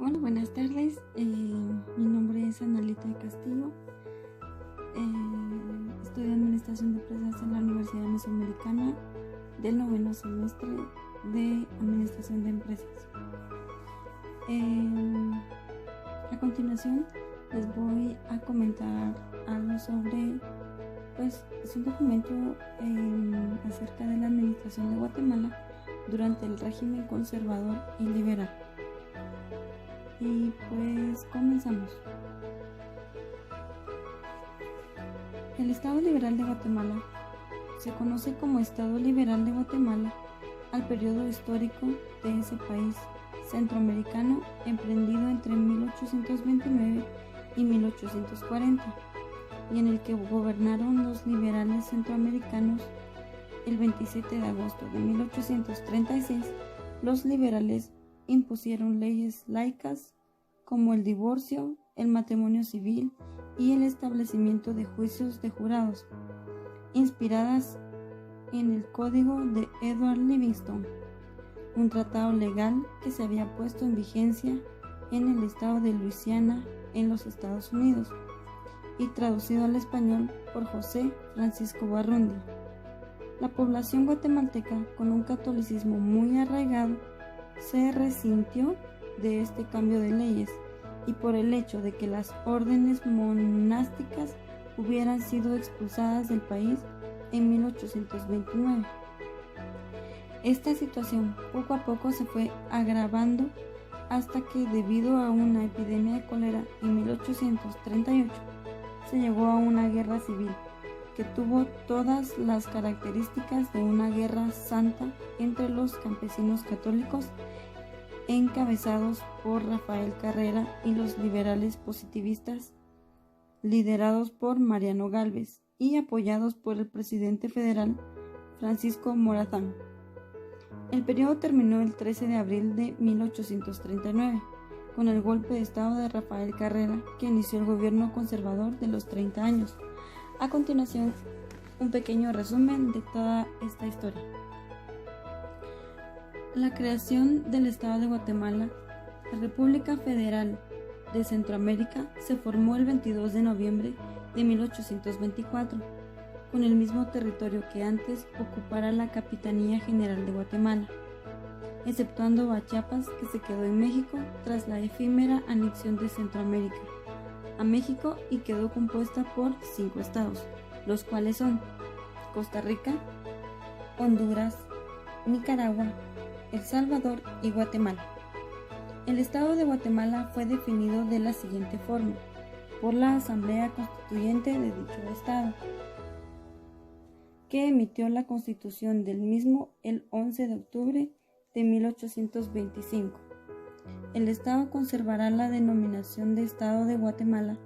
Hola, buenas tardes. Mi nombre es Analita de Castillo. Estudio Administración de Empresas en la Universidad Mesoamericana del 9º semestre de Administración de Empresas. A continuación les voy a comentar algo sobre, es un documento acerca de la administración de Guatemala durante el régimen conservador y liberal. Y pues comenzamos. El Estado Liberal de Guatemala se conoce como Estado Liberal de Guatemala al periodo histórico de ese país centroamericano emprendido entre 1829 y 1840 y en el que gobernaron los liberales centroamericanos. El 27 de agosto de 1836 los liberales impusieron leyes laicas como el divorcio, el matrimonio civil y el establecimiento de juicios de jurados, inspiradas en el Código de Edward Livingston, un tratado legal que se había puesto en vigencia en el estado de Luisiana en los Estados Unidos y traducido al español por José Francisco Barrundi. La población guatemalteca, con un catolicismo muy arraigado, se resintió de este cambio de leyes y por el hecho de que las órdenes monásticas hubieran sido expulsadas del país en 1829. Esta situación poco a poco se fue agravando hasta que, debido a una epidemia de cólera en 1838, se llegó a una guerra civil que tuvo todas las características de una guerra santa entre los campesinos católicos encabezados por Rafael Carrera y los liberales positivistas liderados por Mariano Gálvez y apoyados por el presidente federal Francisco Morazán. El periodo terminó el 13 de abril de 1839 con el golpe de estado de Rafael Carrera, que inició el gobierno conservador de los 30 años. A continuación, un pequeño resumen de toda esta historia. La creación del Estado de Guatemala, la República Federal de Centroamérica, se formó el 22 de noviembre de 1824, con el mismo territorio que antes ocupara la Capitanía General de Guatemala, exceptuando a Chiapas, que se quedó en México tras la efímera anexión de Centroamérica a México y quedó compuesta por 5 estados, los cuales son Costa Rica, Honduras, Nicaragua, El Salvador y Guatemala. El Estado de Guatemala fue definido de la siguiente forma por la Asamblea Constituyente de dicho Estado, que emitió la Constitución del mismo el 11 de octubre de 1825. El Estado conservará la denominación de Estado de Guatemala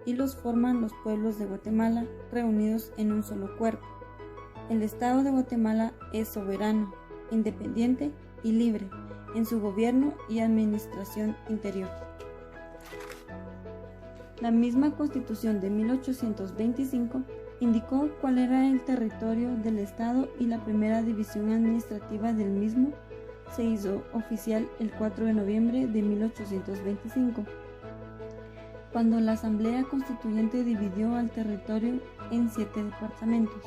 y los forman los pueblos de Guatemala reunidos en un solo cuerpo. El Estado de Guatemala es soberano, independiente y libre en su gobierno y administración interior. La misma Constitución de 1825 indicó cuál era el territorio del Estado y la primera división administrativa del mismo se hizo oficial el 4 de noviembre de 1825, cuando la Asamblea Constituyente dividió al territorio en 7 departamentos,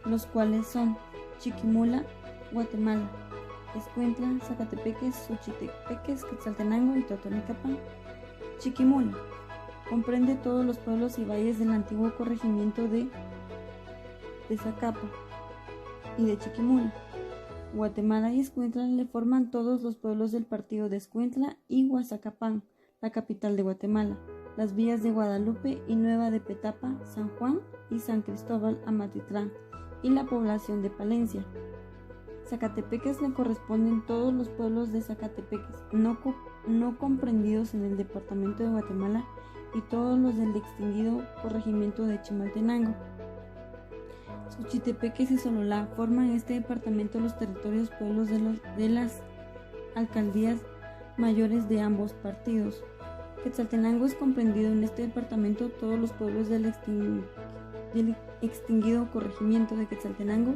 los cuales son Chiquimula, Guatemala, Escuintla, Zacatepeques, Xochitepeques, Quetzaltenango y Totonicapán. Chiquimula comprende todos los pueblos y valles del antiguo corregimiento de Zacapa y de Chiquimula. Guatemala y Escuintla le forman todos los pueblos del partido de Escuintla y Guazacapán, la capital de Guatemala, las villas de Guadalupe y Nueva de Petapa, San Juan y San Cristóbal Amatitlán y la población de Palencia. Zacatepeques le corresponden todos los pueblos de Zacatepeques, no comprendidos en el departamento de Guatemala, y todos los del extinguido corregimiento de Chimaltenango. Xochitepeques y Sololá forman en este departamento los territorios pueblos de las alcaldías mayores de ambos partidos. Quetzaltenango es comprendido en este departamento todos los pueblos del extinguido corregimiento de Quetzaltenango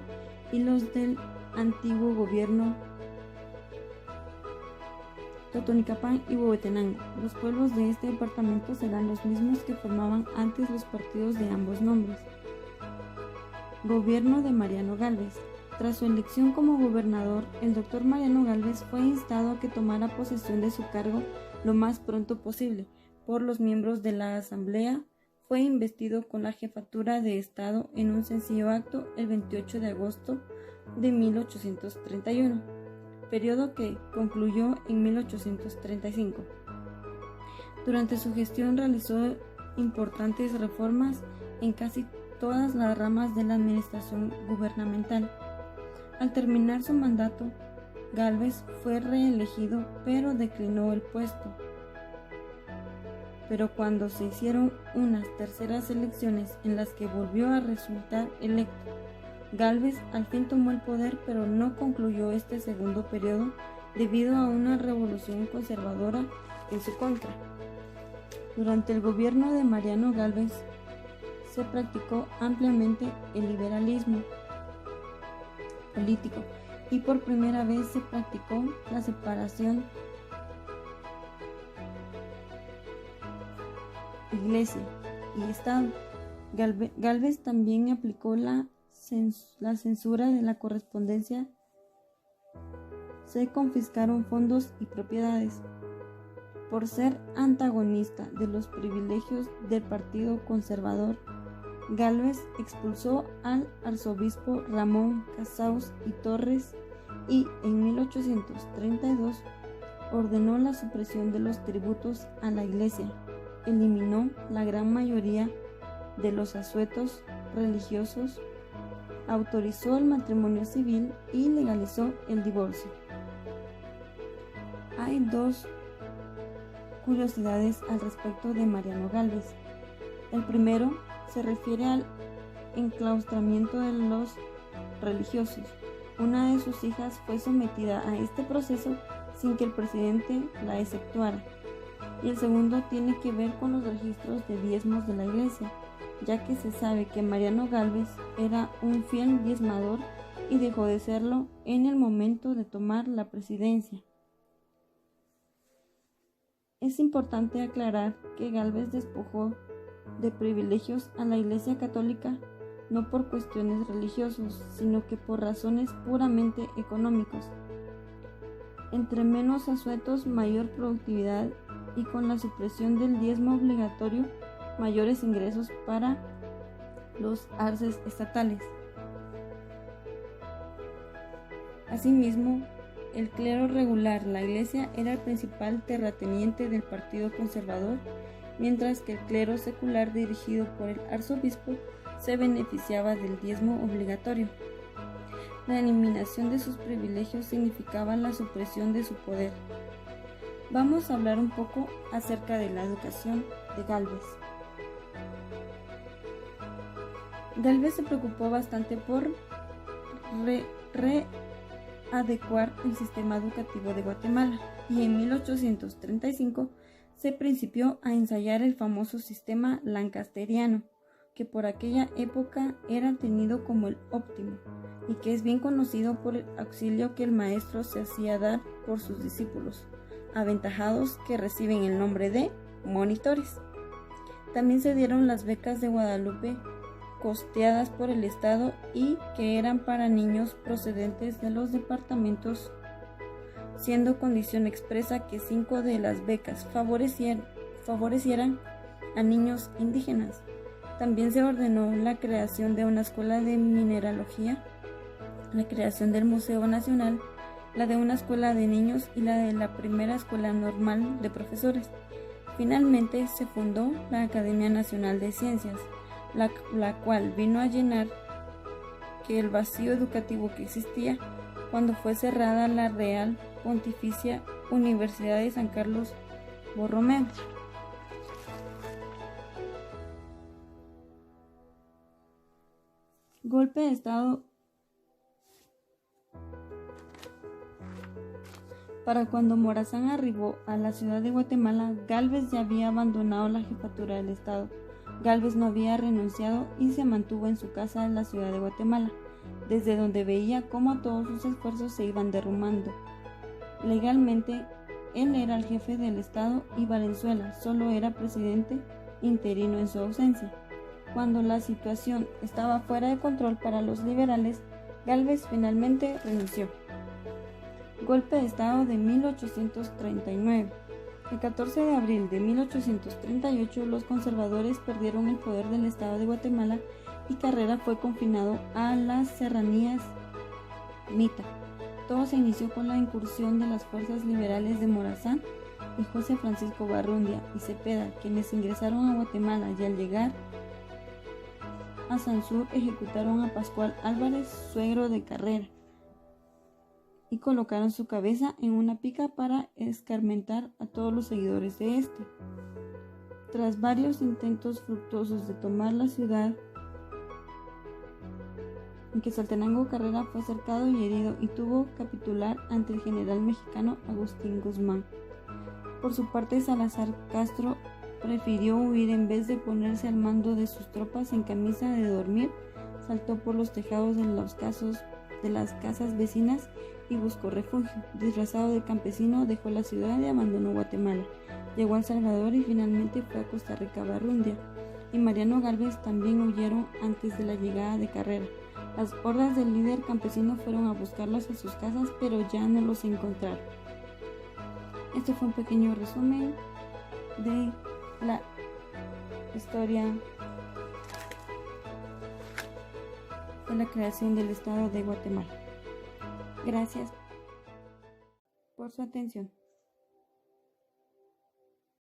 y los del antiguo gobierno Totonicapán y Huehuetenango. Los pueblos de este departamento serán los mismos que formaban antes los partidos de ambos nombres. Gobierno de Mariano Gálvez. Tras su elección como gobernador, el doctor Mariano Gálvez fue instado a que tomara posesión de su cargo lo más pronto posible por los miembros de la Asamblea. Fue investido con la jefatura de Estado en un sencillo acto el 28 de agosto de 1831, periodo que concluyó en 1835. Durante su gestión realizó importantes reformas en casi todas las ramas de la administración gubernamental. Al terminar su mandato, Gálvez fue reelegido, pero declinó el puesto. Pero cuando se hicieron unas terceras elecciones en las que volvió a resultar electo, Gálvez al fin tomó el poder, pero no concluyó este segundo periodo debido a una revolución conservadora en su contra. Durante el gobierno de Mariano Gálvez se practicó ampliamente el liberalismo político y por primera vez se practicó la separación Iglesia y Estado. Gálvez también aplicó la censura de la correspondencia. Se confiscaron fondos y propiedades. Por ser antagonista de los privilegios del Partido Conservador, Gálvez expulsó al arzobispo Ramón Casaus y Torres y en 1832 ordenó la supresión de los tributos a la Iglesia, eliminó la gran mayoría de los asuetos religiosos, autorizó el matrimonio civil y legalizó el divorcio. Hay dos curiosidades al respecto de Mariano Gálvez. El primero se refiere al enclaustramiento de los religiosos. Una de sus hijas fue sometida a este proceso sin que el presidente la exceptuara. Y el segundo tiene que ver con los registros de diezmos de la Iglesia, ya que se sabe que Mariano Gálvez era un fiel diezmador y dejó de serlo en el momento de tomar la presidencia. Es importante aclarar que Gálvez despojó de privilegios a la Iglesia Católica no por cuestiones religiosas, sino que por razones puramente económicas. Entre menos asuetos, mayor productividad, y con la supresión del diezmo obligatorio, mayores ingresos para los arces estatales. Asimismo, el clero regular, la Iglesia, era el principal terrateniente del Partido Conservador, mientras que el clero secular, dirigido por el arzobispo, se beneficiaba del diezmo obligatorio. La eliminación de sus privilegios significaba la supresión de su poder. Vamos a hablar un poco acerca de la educación de Gálvez. Gálvez se preocupó bastante por readecuar el sistema educativo de Guatemala y en 1835 se principió a ensayar el famoso sistema lancasteriano, que por aquella época era tenido como el óptimo y que es bien conocido por el auxilio que el maestro se hacía dar por sus discípulos, aventajados que reciben el nombre de monitores. También se dieron las becas de Guadalupe, costeadas por el Estado y que eran para niños procedentes de los departamentos, siendo condición expresa que 5 de las becas favorecieran a niños indígenas. También se ordenó la creación de una escuela de mineralogía, la creación del Museo Nacional, la de una escuela de niños y la de la primera escuela normal de profesores. Finalmente se fundó la Academia Nacional de Ciencias, la cual vino a llenar que el vacío educativo que existía cuando fue cerrada la Real Pontificia Universidad de San Carlos Borromeo. Golpe de Estado. Para cuando Morazán arribó a la ciudad de Guatemala, Gálvez ya había abandonado la jefatura del Estado. Gálvez no había renunciado y se mantuvo en su casa en la ciudad de Guatemala, desde donde veía cómo todos sus esfuerzos se iban derrumbando. Legalmente, Él era el jefe del Estado y Valenzuela solo era presidente interino en su ausencia. Cuando la situación estaba fuera de control para los liberales, Gálvez finalmente renunció. Golpe de Estado de 1839. El 14 de abril de 1838 los conservadores perdieron el poder del Estado de Guatemala y Carrera fue confinado a las serranías Mita. Todo se inició con la incursión de las fuerzas liberales de Morazán y José Francisco Barrundia y Cepeda, quienes ingresaron a Guatemala y al llegar a Sansur ejecutaron a Pascual Álvarez, suegro de Carrera, y colocaron su cabeza en una pica para escarmentar a todos los seguidores de este. Tras varios intentos fructuosos de tomar la ciudad, en que Saltenango Carrera fue cercado y herido y tuvo que capitular ante el general mexicano Agustín Guzmán. Por su parte, Salazar Castro prefirió huir en vez de ponerse al mando de sus tropas en camisa de dormir, saltó por los tejados de las casas vecinas y buscó refugio. Disfrazado de campesino, dejó la ciudad y abandonó Guatemala. Llegó a El Salvador y finalmente fue a Costa Rica. Barrundia y Mariano Gálvez también huyeron antes de la llegada de Carrera. Las hordas del líder campesino fueron a buscarlos a sus casas, pero ya no los encontraron. Este fue un pequeño resumen de la historia de la creación del Estado de Guatemala. Gracias por su atención.